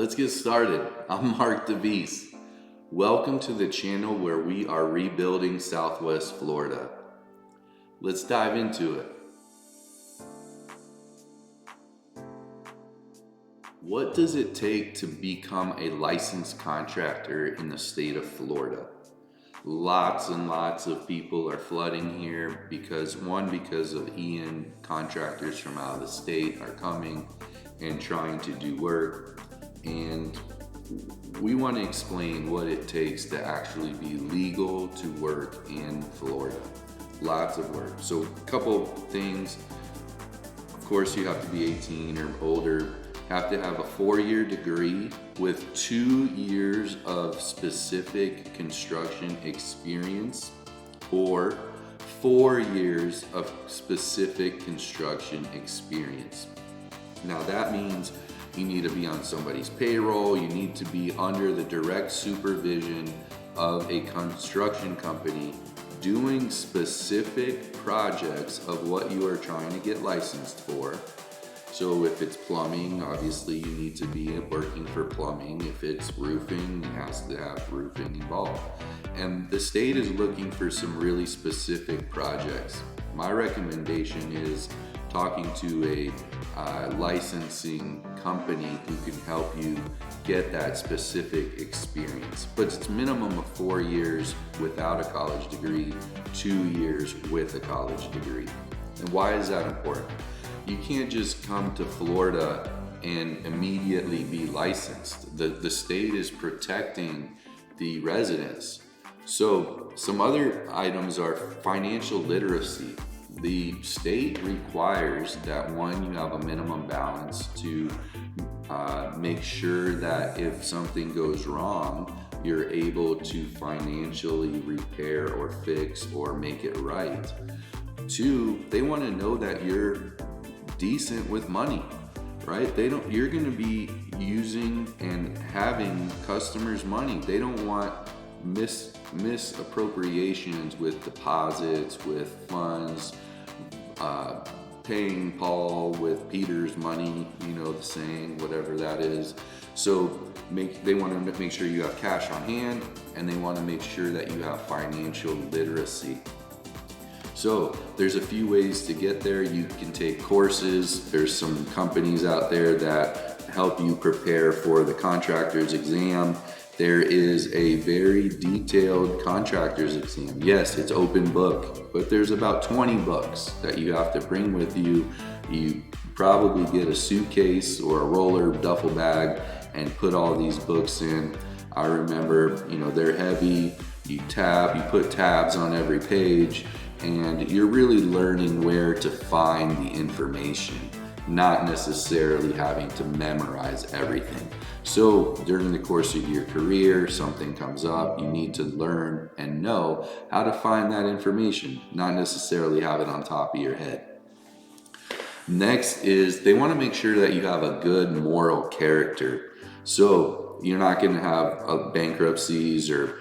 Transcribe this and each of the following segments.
Let's get started. I'm Mark DeVise. Welcome to the channel where we are rebuilding Southwest Florida. Let's dive into it. What does it take to become a licensed contractor in the state of Florida? Lots and lots of people are flooding here because of Ian. Contractors from out of the state are coming and trying to do work, and we want to explain what it takes to actually be legal to work in Florida. Lots of work. So a couple things. Of course, you have to be 18 or older. Have to have a 4-year degree with 2 years of specific construction experience or 4 years of specific construction experience. Now that means you need to be on somebody's payroll, you need to be under the direct supervision of a construction company doing specific projects of what you are trying to get licensed for. So if it's plumbing, obviously you need to be working for plumbing. If it's roofing, it has to have roofing involved. And the state is looking for some really specific projects. My recommendation is talking to a licensing company who can help you get that specific experience. But it's minimum of 4 years without a college degree, 2 years with a college degree. And why is that important? You can't just come to Florida and immediately be licensed. The state is protecting the residents. So some other items are financial literacy. The state requires that you have a minimum balance to make sure that if something goes wrong, you're able to financially repair or fix or make it right. 2, they want to know that you're decent with money, right? You're going to be using and having customers' money. They don't want misappropriations with deposits, with funds, paying Paul with Peter's money, the saying, whatever that is. So they want to make sure you have cash on hand, and they want to make sure that you have financial literacy. So there's a few ways to get there. You can take courses. There's some companies out there that help you prepare for the contractor's exam. There is a very detailed contractor's exam. Yes, it's open book, but there's about 20 books that you have to bring with you. You probably get a suitcase or a roller duffel bag and put all these books in. I remember, they're heavy. You put tabs on every page, and you're really learning where to find the information, not necessarily having to memorize everything. So during the course of your career, something comes up, you need to learn and know how to find that information, not necessarily have it on top of your head. Next is they want to make sure that you have a good moral character. So you're not going to have bankruptcies or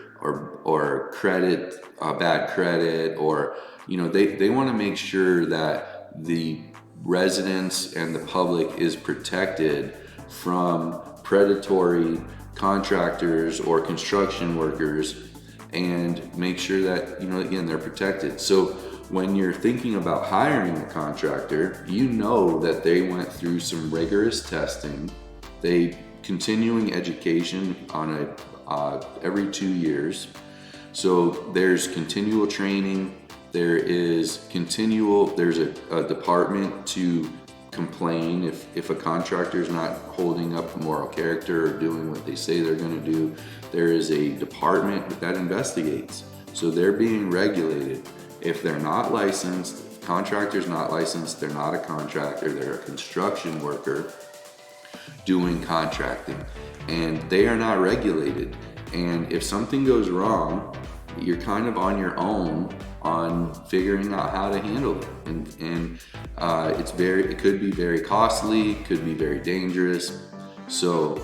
credit, bad credit, or they want to make sure that the residents and the public is protected from predatory contractors or construction workers, and make sure that again they're protected. So when you're thinking about hiring a contractor, that they went through some rigorous testing, continuing education on every 2 years. So there's continual training. There's a department to complain if a contractor is not holding up moral character or doing what they say they're going to do. There is a department that investigates. So they're being regulated. If they're not licensed, if a contractor's not licensed, they're not a contractor, they're a construction worker doing contracting, and they are not regulated. And if something goes wrong, you're kind of on your own on figuring out how to handle it. And it could be very costly, could be very dangerous. So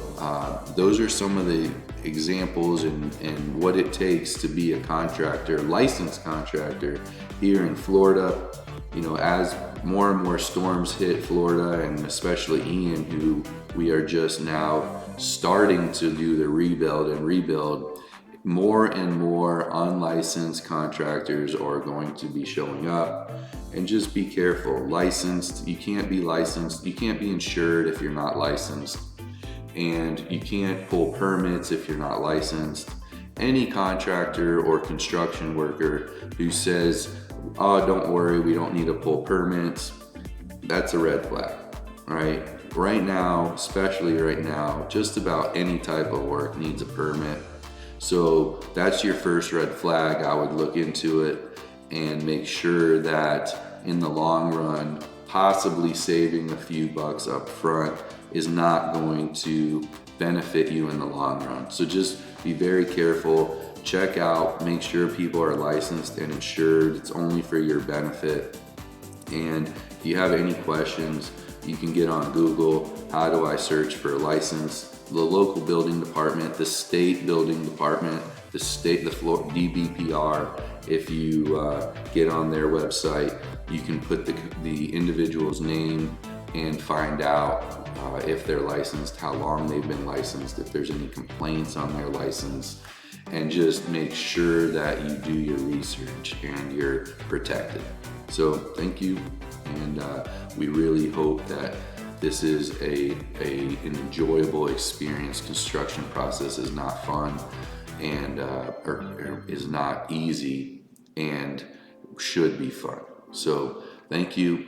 those are some of the examples and what it takes to be a contractor, licensed contractor here in Florida. As more and more storms hit Florida, and especially Ian, who we are just now starting to do the rebuild, more and more unlicensed contractors are going to be showing up. And just be careful. Licensed, you can't be licensed, you can't be insured if you're not licensed, and you can't pull permits if you're not licensed. Any contractor or construction worker who says, oh, don't worry, we don't need to pull permits, that's a red flag, right? Right now, especially right now, just about any type of work needs a permit. So that's your first red flag. I would look into it and make sure that in the long run, possibly saving a few bucks up front is not going to benefit you in the long run. So just be very careful, check out, make sure people are licensed and insured. It's only for your benefit. And if you have any questions, you can get on Google, how do I search for a license? The local building department, the state building department, the DBPR. If you get on their website, you can put the individual's name and find out if they're licensed, how long they've been licensed, if there's any complaints on their license, and just make sure that you do your research and you're protected. So thank you, and we really hope that this is an enjoyable experience. Construction process is not fun and or is not easy and should be fun. So thank you.